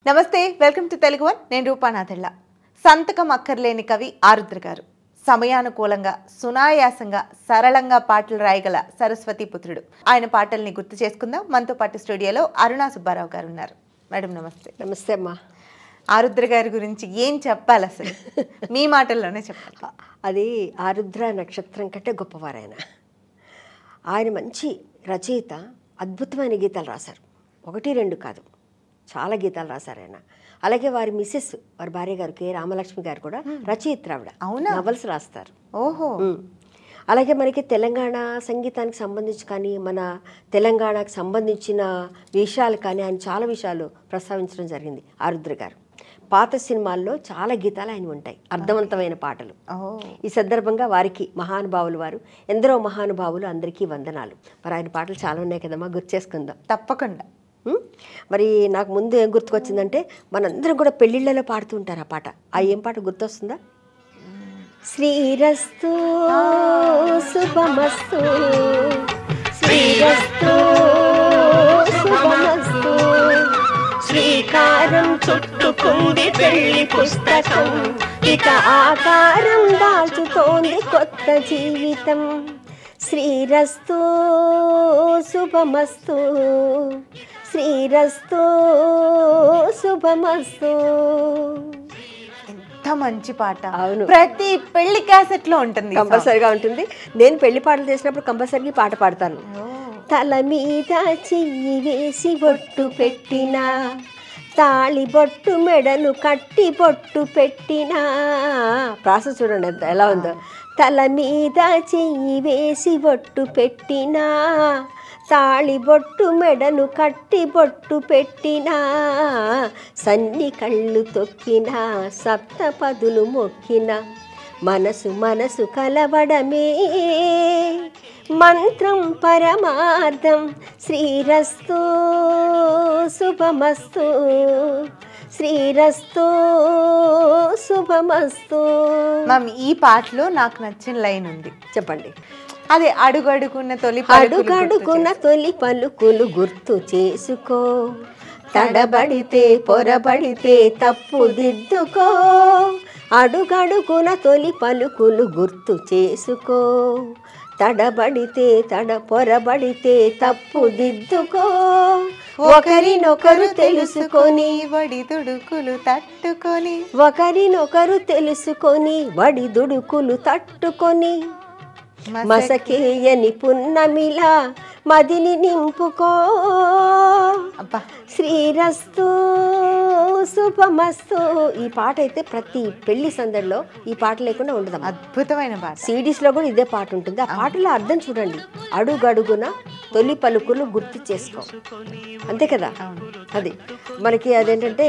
నమస్తే, welcome to Telugu one. నేను రూపానాథెళ్ళ. సంతకం అక్కర్లేని కవి ఆరుద్ర గారు. సమయానుకూలంగా, సునాయాసంగా, సరళంగా పాటలు రాయగల సరస్వతి పుత్రుడు. ఆయన పాటల్ని గుర్తు చేసుకుందాం. మనతో పాటు స్టూడియోలో అరుణా సుబ్బారావు గారు ఉన్నారు. మేడం నమస్తే. నమస్తే అమ్మా. ఆరుద్ర గారి గురించి ఏం చెప్పాలి అసలు? మీ మాటల్లోనే చెప్పాలి. అది ఆరుద్ర నక్షత్రం కంటే గొప్పవారాయన. ఆయన మంచి రచయిత, అద్భుతమైన గీతాలు రాశారు. 1-2 కాదు, చాలా గీతాలు రాశారు ఆయన. అలాగే వారి మిస్సెస్, వారి భార్య గారు కె రామలక్ష్మి గారు కూడా రచయిత్రి. ఆవిడ నవల్స్ రాస్తారు. ఓహో. అలాగే మనకి తెలంగాణ సంగీతానికి సంబంధించి కానీ, మన తెలంగాణకు సంబంధించిన విషయాలు కానీ ఆయన చాలా విషయాలు ప్రస్తావించడం జరిగింది ఆరుద్ర గారు. పాత సినిమాల్లో చాలా గీతాలు ఆయన ఉంటాయి, అర్థవంతమైన పాటలు. ఈ సందర్భంగా వారికి మహానుభావులు వారు, ఎందరో మహానుభావులు, అందరికీ వందనాలు. మరి ఆయన పాటలు చాలా ఉన్నాయి కదమ్మా, గుర్తు చేసుకుందాం. తప్పకుండా. మరి నాకు ముందు ఏం గుర్తుకొచ్చిందంటే, మనందరం కూడా పెళ్ళిళ్ళలో పాడుతూ ఉంటారు ఆ పాట. ఆ ఏం పాట గుర్తొస్తుందా? శ్రీరస్తు శుభమస్తు, శ్రీరస్తు శుభమస్తు, శ్రీకారం చుట్టుకుంది పెళ్లి పుస్తకం, ఇక ఆకారం దాల్చుతోంది కొత్త జీవితం. శ్రీరస్తు శుభమస్తు, శ్రీరస్తు శుభమస్తు. ఎంత మంచి పాట. అవును, ప్రతి పెళ్లి క్యాసెట్ లో ఉంటుంది, కంపల్సరిగా ఉంటుంది. నేను పెళ్లి పాటలు చేసినప్పుడు కంపల్సరీ పాట పాడతాను. తల మీద చెయ్యి వేసి బొట్టు పెట్టినా, తాళి బొట్టు మెడను కట్టి బొట్టు పెట్టినా. ప్రాసెస్ చూడండి ఎంత ఎలా ఉందో. తల మీద చెయ్యి వేసి బొట్టు పెట్టినా, తాళి బొట్టు మెడను కట్టి బొట్టు పెట్టినా, సన్ని కళ్ళు తొక్కినా, సప్తపదులు మొక్కినా, మనసు మనసు కలవడమే మంత్రం పరమార్థం. శ్రీరస్తు శుభమస్తు, శ్రీరస్తు శుభమస్తు. మ్యామ్, ఈ పాటలో నాకు నచ్చిన లైన్ ఉంది, చెప్పండి. అదే అడుగడుగున్న తొలి పలుకులు గుర్తు చేసుకో, తడబడితే పొరబడితే తప్పు దిద్దుకో. అడుగడుగున తొలి పలుకులు గుర్తు చేసుకో, తడబడితే పొరబడితే తప్పు దిద్దుకో. ఒకరినొకరు తెలుసుకొని వడిదుడుకులు తట్టుకొని, ఒకరినొకరు తెలుసుకొని వడిదుడుకులు తట్టుకొని, మసకేయని పున్నమిలా మదిని నింపుకో. శ్రీరస్తు శుభమస్తు. ఈ పాట అయితే ప్రతి పెళ్లి సందడిలో ఈ పాట లేకుండా ఉండదు. అద్భుతమైన పాట. సిడీస్లో కూడా ఇదే పాట ఉంటుంది. ఆ పాటలో అర్థం చూడండి, అడుగడుగున తొలి పలుకులు గుర్తు చేసుకో, అంతే కదా. అది మనకి అదేంటంటే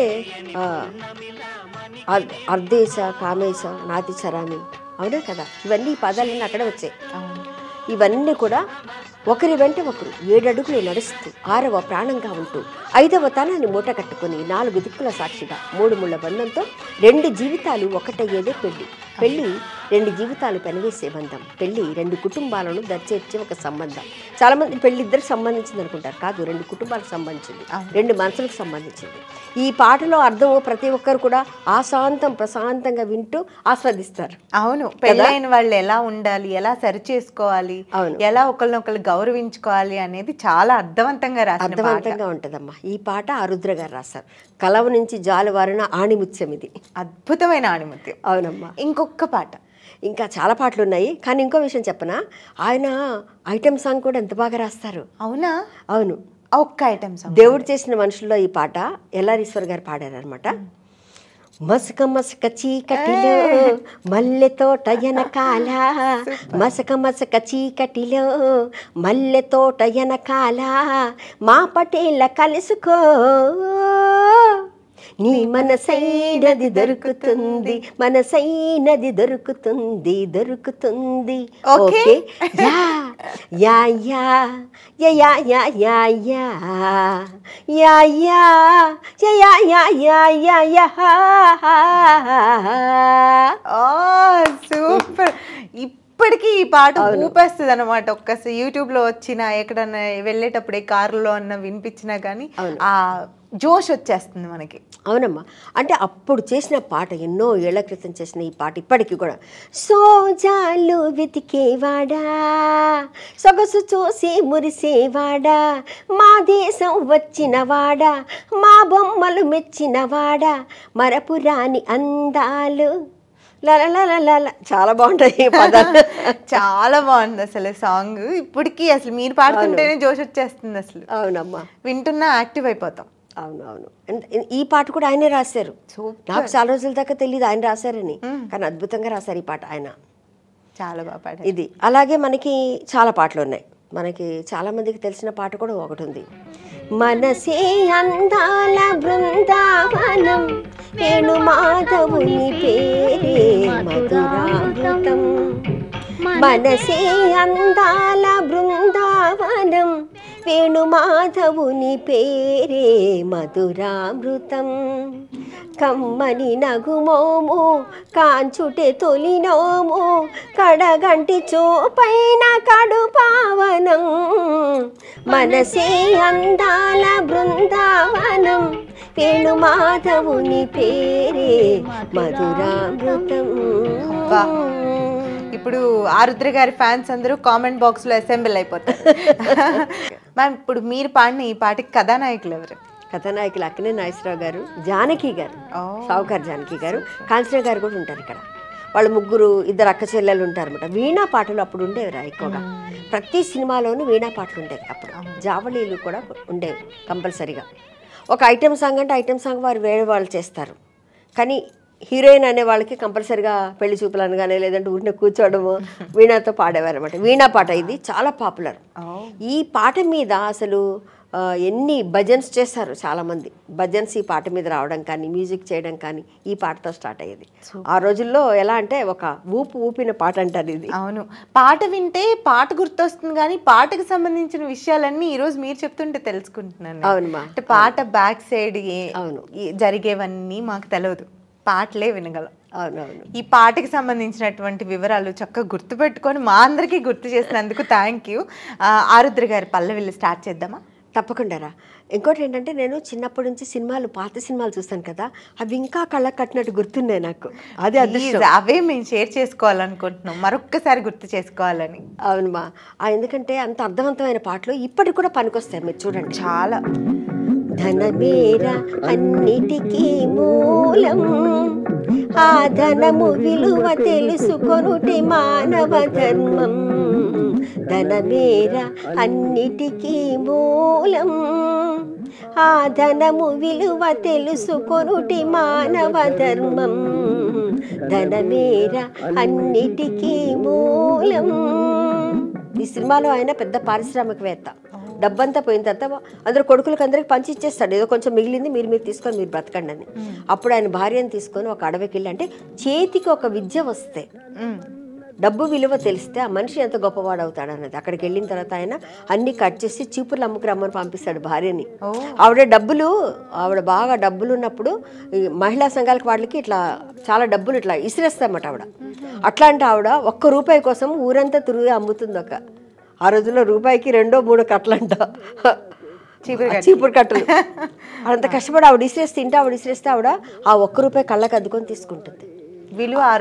అర్ధేశ కామేశ నాతి చరామి, అవునా కదా. ఇవన్నీ ఈ పదాలన్నీ అక్కడే వచ్చాయి. ఇవన్నీ కూడా ఒకరి వెంట ఒకరు 7 అడుగులు నడుస్తూ, 6వ ప్రాణంగా ఉంటూ, 5వ తనాన్ని మూట కట్టుకొని, 4 దిక్కుల సాక్షిగా, 3 ముళ్ళ బంధంతో 2 జీవితాలు ఒకటయ్యేదే పెళ్ళి. పెళ్ళి 2 జీవితాలు పెనవేసే బంధం. పెళ్ళి 2 కుటుంబాలను దర్చేర్చే ఒక సంబంధం. చాలామంది పెళ్ళి ఇద్దరికి సంబంధించింది అనుకుంటారు. కాదు, 2 కుటుంబాలకు సంబంధించింది, 2 మనసులకు సంబంధించింది. ఈ పాటలో అర్థం ప్రతి ఒక్కరు కూడా ప్రశాంతంగా వింటూ ఆస్వాదిస్తారు. అవును, పెళ్ళైన వాళ్ళు ఎలా ఉండాలి, ఎలా సరి చేసుకోవాలి, ఎలా ఒకరినొకరు గౌరవించుకోవాలి అనేది చాలా అర్థవంతంగా ఉంటుందమ్మా. ఈ పాట ఆరుద్ర గారు రాశారు. కలవ నుంచి జాలువారిన ఆణిముత్యం, ఇది అద్భుతమైన ఆణిముత్యం. అవునమ్మా. ఇంకొక పాట, ఇంకా చాలా పాటలు ఉన్నాయి. కానీ ఇంకో విషయం చెప్పనా, ఆయన ఐటమ్ సాంగ్ కూడా ఎంత బాగా రాస్తారు. అవునా? అవును, ఒక్క ఐటమ్ సాంగ్. దేవుడు చేసిన మనుషుల్లో ఈ పాట ఎల్లారీశ్వర్ గారు పాడారనమాట. మసక మసక చీకటిలో మల్లె తోట ఎనకాల, మసక మసక చీకటిలో మల్లె తోట ఎనకాల, మా పటేళ్ళ కలుసుకో, నీ మనసైనది దొరుకుతుంది, మనసైనది దొరుకుతుంది, దొరుకుతుంది. Okay, yeah yeah yeah yeah yeah yeah yeah yeah yeah yeah yeah yeah yeah yeah. Super. ఇప్పటికీ ఈ పాట ఊపేస్తుంది అనమాట. ఒక్కసారి యూట్యూబ్లో వచ్చినా, ఎక్కడన్నా వెళ్ళేటప్పుడే కారులో అన్న వినిపించినా కానీ ఆ జోష్ వచ్చేస్తుంది మనకి. అవునమ్మా, అంటే అప్పుడు చేసిన పాట, ఎన్నో ఏళ్ల క్రితం చేసిన ఈ పాట ఇప్పటికీ కూడా. సోజాలు వెతికేవాడా, సొగసు చూసి మురిసేవాడా, మా దేశం వచ్చినవాడా, మా బొమ్మలు మెచ్చినవాడా, మరపురాని అందాలు లల. చాలా బాగుంటాయి పదాలు. చాలా బాగుంది అసలు సాంగ్. ఇప్పటికీ అసలు మీరు పాడుతుంటేనే జోష్ వచ్చేస్తుంది అసలు. అవునమ్మా, వింటున్నా యాక్టివ్ అయిపోతాం. అవునవును. ఈ పాట కూడా ఆయనే రాశారు. నాకు చాలా రోజుల దాకా తెలియదు ఆయన రాశారని, కానీ అద్భుతంగా రాశారు ఈ పాట ఆయన. చాలా బాగా పాడారు. ఇది అలాగే మనకి చాలా పాటలు ఉన్నాయి. మనకి చాలా మందికి తెలిసిన పాట కూడా ఒకటి ఉంది. మనసే అందాల బృందావనం, వేణు మాధవుని పేరే మధురామృతం. మనసే అందాల బృందావనం, వేణు మాధవుని పేరే మధురామృతం. కమ్మని నగుమోము కాంచుటే తొలినోము, కడగంటి చూపైన కడు పావనం. మనసే అందాల బృందావనం, వేణు మాధవుని పేరే మధురామృతం. ఇప్పుడు ఆరుద్ర గారి ఫ్యాన్స్ అందరూ కామెంట్ బాక్స్ లో అసెంబ్ల్ అయిపోతారు. మ్యామ్, ఇప్పుడు మీరు పాడిన ఈ పాటకి కథానాయకులు ఎవరు? కథానాయకులు అక్కినే నాగేశ్వరరావు గారు, జానకి గారు, సావుకారు జానకి గారు, కాంచన గారు కూడా ఉంటారు ఇక్కడ. వాళ్ళు ముగ్గురు, ఇద్దరు అక్క చెల్లెలు ఉంటారన్నమాట. వీణా పాటలు అప్పుడు ఉండేవిరా ఎక్కువగా. ప్రతి సినిమాలోనూ వీణా పాటలు ఉండేవి అప్పుడు. జావళీలు కూడా ఉండేవి కంపల్సరీగా. ఒక ఐటెం సాంగ్ అంటే ఐటెం సాంగ్ వారు వేరే వాళ్ళు చేస్తారు, కానీ హీరోయిన్ అనే వాళ్ళకి కంపల్సరీగా పెళ్లి చూపులు అనగానే లేదంటే ఊరినే కూర్చోవడము వీణాతో పాడేవారు అనమాట. వీణా పాట ఇది చాలా పాపులర్. ఈ పాట మీద అసలు ఎన్ని భజన్స్ చేశారు చాలామంది. భజన్స్ ఈ పాట మీద రావడం కానీ, మ్యూజిక్ చేయడం కానీ ఈ పాటతో స్టార్ట్ అయ్యేది. ఆ రోజుల్లో ఎలా అంటే ఒక ఊపిన పాట అంటారు ఇది. అవును, పాట వింటే పాట గుర్తొస్తుంది, కానీ పాటకు సంబంధించిన విషయాలన్నీ ఈ రోజు మీరు చెప్తుంటే తెలుసుకుంటున్నాను. అవునమ్మా, అంటే పాట బ్యాక్ సైడ్ అవును జరిగేవన్నీ మాకు తెలియదు, పాటలే వినగలం. అవునవును. ఈ పాటకి సంబంధించినటువంటి వివరాలు చక్కగా గుర్తుపెట్టుకొని మా అందరికీ గుర్తు చేసినందుకు థ్యాంక్ యూ. ఆరుద్ర గారి పల్లవిల్లు స్టార్ట్ చేద్దామా? తప్పకుండా. ఇంకోటి ఏంటంటే, నేను చిన్నప్పటి నుంచి సినిమాలు, పాత సినిమాలు చూస్తాను కదా, అవి ఇంకా కళ్ళకు కట్టినట్టు గుర్తున్నాయి నాకు. అదే అదృష్టం. అవే మేము షేర్ చేసుకోవాలనుకుంటున్నాం, మరొక్కసారి గుర్తు చేసుకోవాలని. అవునమ్మా, ఎందుకంటే అంత అర్థవంతమైన పాటలు ఇప్పటికి కూడా పనికొస్తాయి. మీరు చూడండి, చాలా. ధనమేర అన్నిటికీ మూలం, ఆ ధనము విలువ తెలుసుకొనుటే మానవ ధర్మం. ధనమేర అన్నిటికీ మూలం, ఆ ధనము విలువ తెలుసుకొనుటే మానవ ధర్మం. ధనమేర అన్నిటికీ మూలం. ఈ సినిమాలో ఆయన పెద్ద పారిశ్రామికవేత్త. డబ్బంతా పోయిన తర్వాత అందరూ కొడుకులకి అందరికి పంచి ఇచ్చేస్తాడు. ఏదో కొంచెం మిగిలింది మీరు తీసుకొని మీరు బ్రతకండి అని. అప్పుడు ఆయన భార్యను తీసుకొని ఒక అడవికి వెళ్ళి, అంటే చేతికి ఒక విద్య వస్తే, డబ్బు విలువ తెలిస్తే ఆ మనిషి ఎంత గొప్పవాడు అవుతాడు అన్నది. అక్కడికి వెళ్ళిన తర్వాత ఆయన అన్ని కట్ చేసి చీపుర్లు అమ్ముకు రమ్మని పంపిస్తాడు భార్యని. ఆవిడ బాగా డబ్బులు ఉన్నప్పుడు ఈ మహిళా సంఘాలకు వాళ్ళకి ఇట్లా చాలా డబ్బులు ఇట్లా ఇసిరేస్తామట ఆవిడ. అట్లాంటి ఆవిడ ₹1 కోసం ఊరంతా తిరిగి అమ్ముతుంది. ఆ రోజుల్లో రూపాయికి 2-3 కట్టలంట, చీపురు కట్టలు. అంత కష్టపడి ఆవిడ ఇసిరేస్తే ఆవిడ ఆ ₹1 కళ్ళకి అద్దుకొని తీసుకుంటుంది. విలువ ఆ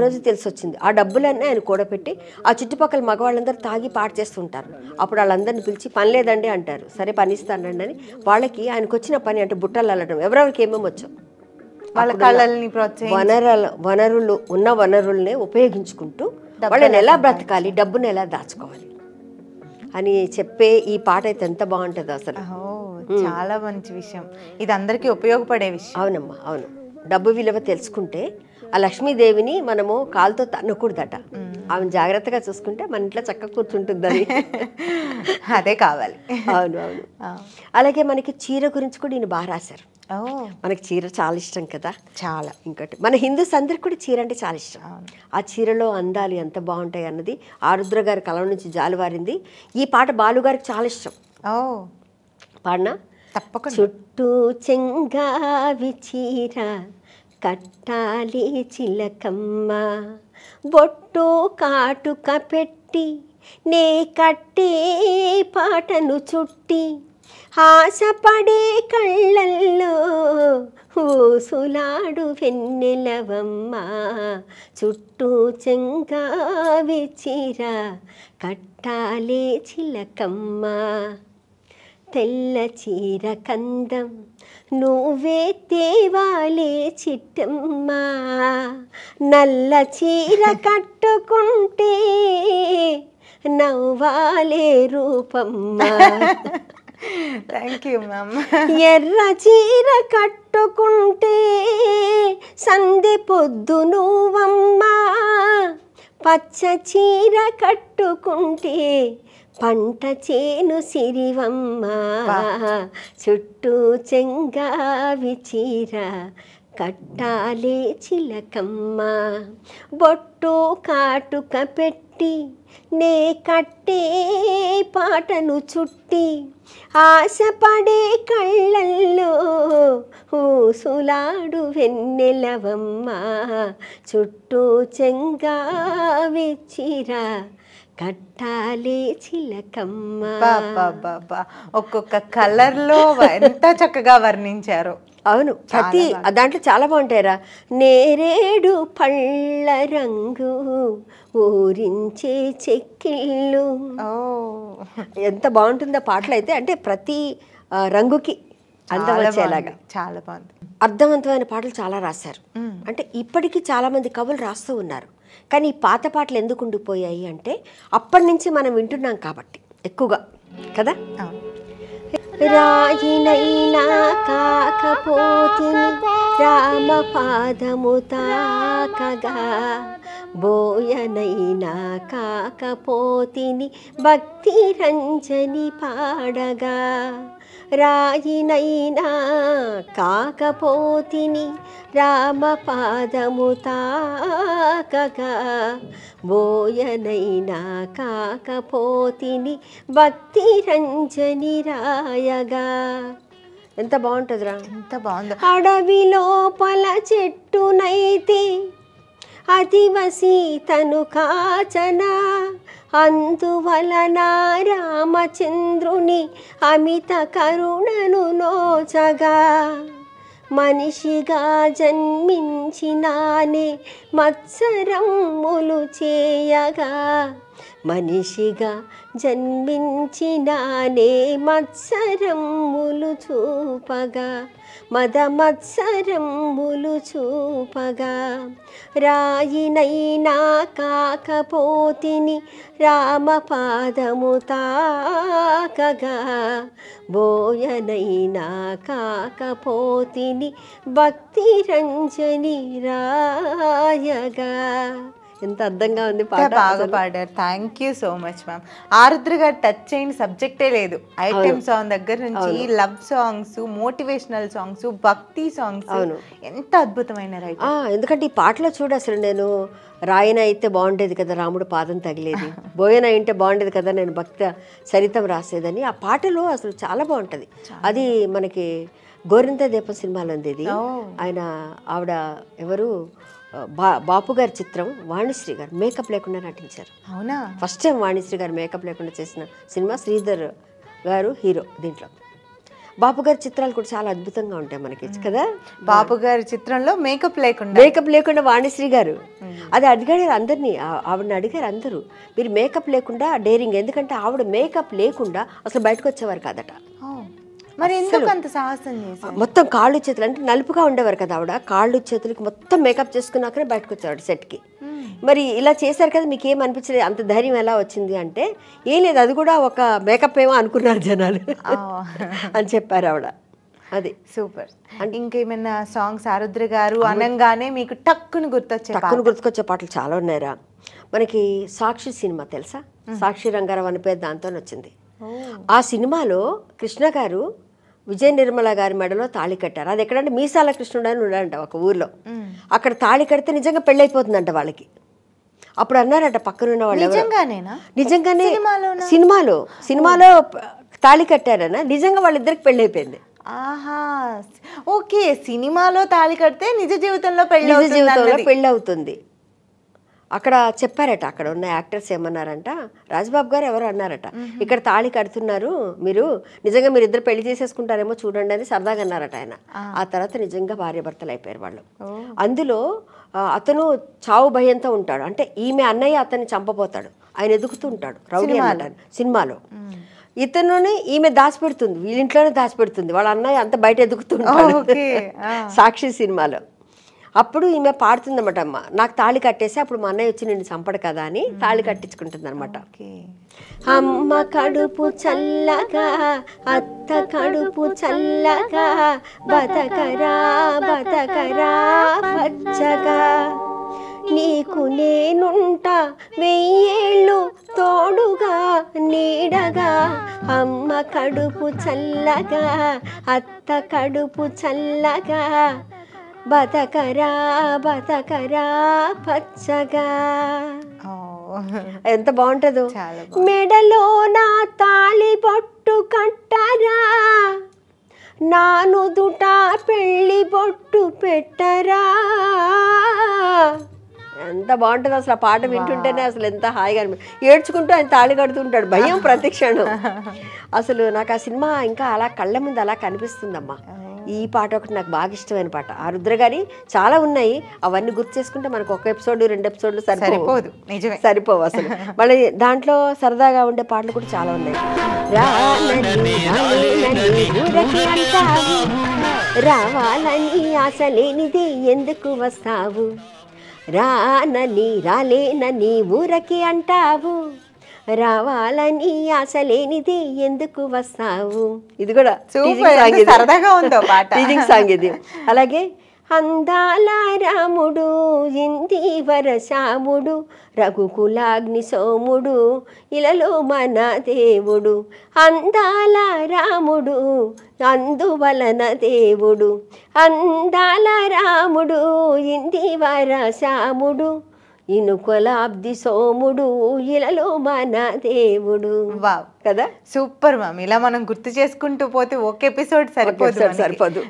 రోజు తెలిసి వచ్చింది. ఆ డబ్బులన్నీ ఆయన కూడబెట్టి ఆ చుట్టుపక్కల మగవాళ్ళందరూ తాగి పాట చేస్తుంటారు. అప్పుడు వాళ్ళందరినీ పిలిచి పని లేదండి అంటారు. సరే పని ఇస్తానండి అని వాళ్ళకి ఆయనకు వచ్చిన పని అంటే బుట్టలు అల్లడం, ఎవరెవరికి ఏమేమి వచ్చో వాళ్ళ కళల్ని వనరులు ఉన్న వనరుల్ని ఉపయోగించుకుంటూ వాళ్ళని ఎలా బ్రతకాలి, డబ్బును ఎలా దాచుకోవాలి అని చెప్పే ఈ పాట అయితే ఎంత బాగుంటుంది అసలు. చాలా మంచి విషయం, ఇది అందరికీ ఉపయోగపడే విషయం. అవునమ్మా, అవును. డబ్బు విలువ తెలుసుకుంటే ఆ లక్ష్మీదేవిని మనము కాలుతో తన్నకూడదట. ఆమెను జాగ్రత్తగా చూసుకుంటే మన ఇంట్లో చక్కగా కూర్చుంటుందని. అదే కావాలి. అవును అవును. అలాగే మనకి చీర గురించి కూడా ఈయన బాగా రాశారు. మనకి చీర చాలా ఇష్టం కదా, చాలా. ఇంకోటి మన హిందూస్ అందరికి కూడా చీర అంటే చాలా ఇష్టం. ఆ చీరలో అందాలు ఎంత బాగుంటాయి అన్నది ఆరుద్ర గారి కలం నుంచి జాలువారింది. ఈ పాట బాలుగారికి చాలా ఇష్టం. పాడినా తప్పకుండా. చుట్టూ చెంగావి చీర కట్టాలి చిలకమ్మ, బొట్టు కాటుక పెట్టి నే కట్టే పాటను చుట్టి ఆశపడే కళ్ళల్లో ఊసులాడు వెన్నెలవమ్మ, చుట్టూ చెంగావి చీర కట్టాలే చిలకమ్మ. తెల్ల చీర కందం నువ్వే తేవాలే చిట్టమ్మ, నల్ల చీర కట్టుకుంటే నవ్వాలే రూపమ్మ. Thank you ma'am. ఎర్ర చీర కట్టుకుంటే సందె పొద్దు నువ్వమ్మా, పచ్చ చీర కట్టుకుంటే పంట చేను సిరివమ్మ. చుట్టూ చెంగావి చీర కట్టాలే చిలకమ్మ, బొట్టు కాటుక పెట్టి నే కట్టే పాటను చుట్టి, ఆశపడే కళ్ళల్లో ఊసులాడు వెన్నెలవమ్మ, చుట్టూ చెంగావి చీర కట్టాలే చిలకమ్మ. బాబా, ఒక్కొక్క కలర్లో ఎంత చక్కగా వర్ణించారు. అవును, ప్రతి దాంట్లో చాలా బాగుంటాయిరా. నేరేడు పళ్ళ రంగు ఊరించే చెక్కిళ్ళు, ఎంత బాగుంటుందో పాటలు అయితే. అంటే ప్రతి రంగుకి అందం వచ్చేలాగా చాలా బాగుంది. అర్థవంతమైన పాటలు చాలా రాశారు. అంటే ఇప్పటికీ చాలామంది కవులు రాస్తూ ఉన్నారు. కానీ ఈ పాత పాటలు ఎందుకు ఉండిపోయాయి అంటే అప్పటి నుంచి మనం వింటున్నాం కాబట్టి ఎక్కువగా కదా. రాయినైనా కాకపోతిని రామ పాదము తాకగా, బోయనైనా కాకపోతిని భక్తి రంజని పాడగా. రాయినైనా కాకపోతిని రామ పాదము తాకగా, బోయనైనా కాకపోతిని భక్తి రంజని రాయగా. ఎంత బాగుంటుందిరా, ఎంత బాగుంది. అడవి లోపల చెట్టునైతే అతివ సీతను కాచనా, అందువలన రామచంద్రుని అమిత కరుణను నోచగా. మనిషిగా జన్మించినానే మత్సరములు చేయగా, మనిషిగా జన్మించినానే మత్సరములు చూపగా, మద మత్సరములు చూపగా. రాయినైనా కాకపోతిని రామ పాదము తాకగా, బోయనైనా కాకపోతిని భక్తి రంజని రాయగా. ఎంత అర్థంగా ఉంది పాట. బాగా పాడారు. Thank you so much ma'am. Arudra గారు టచ్ చేయని సబ్జెక్టే లేదు. ఐటెం సాంగ్ దగ్గర నుంచి లవ్ సాంగ్స్, మోటివేషనల్ సాంగ్స్, భక్తి సాంగ్స్, ఎంత అద్భుతమైన రైట్. ఎందుకంటే ఈ పాటలో చూడు, అసలు నేను రాయన అయితే బాగుండేది కదా రాముడు పాదం తగిలేది, బోయన అయితే బాగుండేది కదా నేను భక్త సరితం రాసేదని. ఆ పాటలో అసలు చాలా బాగుంటుంది. అది మనకి గోరింత దీపం సినిమాలో ఉంది. ఇది ఆయన ఆవిడ ఎవరు బాపు గారి చిత్రం, వాణిశ్రీ గారు మేకప్ లేకుండా నటించారు. అవునా? ఫస్ట్ టైం వాణిశ్రీ గారు మేకప్ లేకుండా చేసిన సినిమా. శ్రీధర్ గారు హీరో దీంట్లో. బాపు గారి చిత్రాలు కూడా చాలా అద్భుతంగా ఉంటాయి మనకి కదా. బాపు గారి చిత్రంలో మేకప్ లేకుండా వాణిశ్రీ గారు అది అడిగారు అందరినీ. ఆవిడని అడిగారు అందరూ, మీరు మేకప్ లేకుండా డేరింగ్, ఎందుకంటే ఆవిడ మేకప్ లేకుండా అసలు బయటకు వచ్చేవారు కాదట. మరి ఎందుకు అంత సాహసం చేశారు? మొత్తం కాళ్ళు చేతులు అంటే నలుపుగా ఉండేవారు కదా ఆవిడ, కాళ్ళు చేతులకి మొత్తం మేకప్ చేసుకున్నాకనే బయటకు వచ్చేవాడు సెట్కి. మరి ఇలా చేశారు కదా, మీకు ఏమనిపించలేదు? అంత ధైర్యం ఎలా వచ్చింది అంటే, ఏం లేదు, అది కూడా ఒక మేకప్ ఏమో అనుకున్నారు జనాలు అని చెప్పారు ఆవిడ. అది సూపర్. ఇంకేమైనా సాంగ్స్ ఆరుద్ర గారు అనంగానే మీకు టక్కును గుర్తుకొచ్చే పాటలు చాలా ఉన్నాయిరా. మనకి సాక్షి సినిమా తెలుసా? సాక్షి రంగారావు అనే పేరు దాంతో వచ్చింది. ఆ సినిమాలో కృష్ణ గారు విజయ నిర్మల గారి మెడలో తాళి కట్టారు. అది ఎక్కడంటే మీసాల కృష్ణుడు అని ఉన్నాడంట ఒక ఊర్లో. అక్కడ తాళి కడితే నిజంగా పెళ్ళైపోతుందంట వాళ్ళకి. అప్పుడు అన్నారట పక్కనున్న వాళ్ళు, నిజంగానే సినిమాలో తాళి కట్టారన్న, నిజంగా వాళ్ళిద్దరికి పెళ్ళైపోయింది. ఆహా, ఓకే. సినిమాలో తాళి కడితే నిజ జీవితంలో పెళ్ళి అవుతుంది. అక్కడ చెప్పారట, అక్కడ ఉన్న యాక్టర్స్ ఏమన్నారంట, రాజబాబు గారు ఎవరు అన్నారట, ఇక్కడ తాళి కడుతున్నారు మీరు, నిజంగా మీరు ఇద్దరు పెళ్లి చేసేసుకుంటారేమో చూడండి అని సరదాగా అన్నారట ఆయన. ఆ తర్వాత నిజంగా భార్యాభర్తలు అయిపోయారు వాళ్ళు. అందులో అతను చావు భయంతో ఉంటాడు, అంటే ఈమె అన్నయ్య అతన్ని చంపబోతాడు, ఆయన ఎదుగుతూ ఉంటాడు రౌడీ అన్నమాట సినిమాలో. ఇతనుని ఈమె దాచిపెడుతుంది, వీళ్ళింట్లోనే దాచిపెడుతుంది, వాళ్ళ అన్నయ్య అంత బయట ఎదుగుతుంటాడు సాక్షి సినిమాలో. అప్పుడు ఈమె పాడుతుందన్నమాట, అమ్మ నాకు తాళి కట్టేసి అప్పుడు మా అన్నయ్య వచ్చి నిన్ను చంపడు కదా అని తాళి కట్టించుకుంటుంది అనమాట. అమ్మ కడుపు చల్లగా అత్త కడుపు చల్లగా బతకరా బతకరా పచ్చగా, నీకు నేనుంటా వెయ్యేళ్ళు తోడుగా నీడగా, అమ్మ కడుపు చల్లగా అత్త కడుపు చల్లగా బతకరా బతకరా పచ్చగా. ఎంత బాగుంటుందో. మెడలో నా తాళి బొట్టు కట్టరా, నానుదుట పెళ్లి బొట్టు పెట్టరా. ఎంత బాగుంటుంది అసలు ఆ పాట వింటుంటేనే అసలు ఎంత హాయిగా ఏడ్చుకుంటూ ఆయన తాళి కడుతుంటాడు, భయం ప్రతి క్షణం. అసలు నాకు ఆ సినిమా ఇంకా అలా కళ్ళ ముందు అలా కనిపిస్తుందమ్మా. ఈ పాట ఒకటి నాకు బాగా ఇష్టమైన పాట. ఆ రుద్ర గారి చాలా ఉన్నాయి, అవన్నీ గుర్తు చేసుకుంటే మనకు ఒక ఎపిసోడ్ 2 ఎపిసోడ్లు సరిపోదు, సరిపోవు అసలు. మళ్ళీ దాంట్లో సరదాగా ఉండే పాటలు కూడా చాలా ఉన్నాయి. రావాలని ఆశ లేనిది ఎందుకు వస్తావు, రానని రాలేనని ఊరకి అంటావు, రావాలని ఆశ లేనిది ఎందుకు వస్తావు. ఇది కూడా సరదాగా ఉందో పాట, టీజింగ్ సాంగ్ ఇది. అలాగే అందాల రాముడు ఇందివర శ్యాముడు రఘుకులాగ్ని సోముడు ఇలలో మన దేవుడు, అందాల రాముడు అందువలన దేవుడు, అందాల రాముడు ఇందివర శ్యాముడు ఇనుకొలాబ్ది సోముడు ఇలలో మన దేవుడు. వావ్ కదా, సూపర్ మ్యామ్. ఇలా మనం గుర్తు చేసుకుంటూ పోతే ఒక ఎపిసోడ్ సరిపోదు.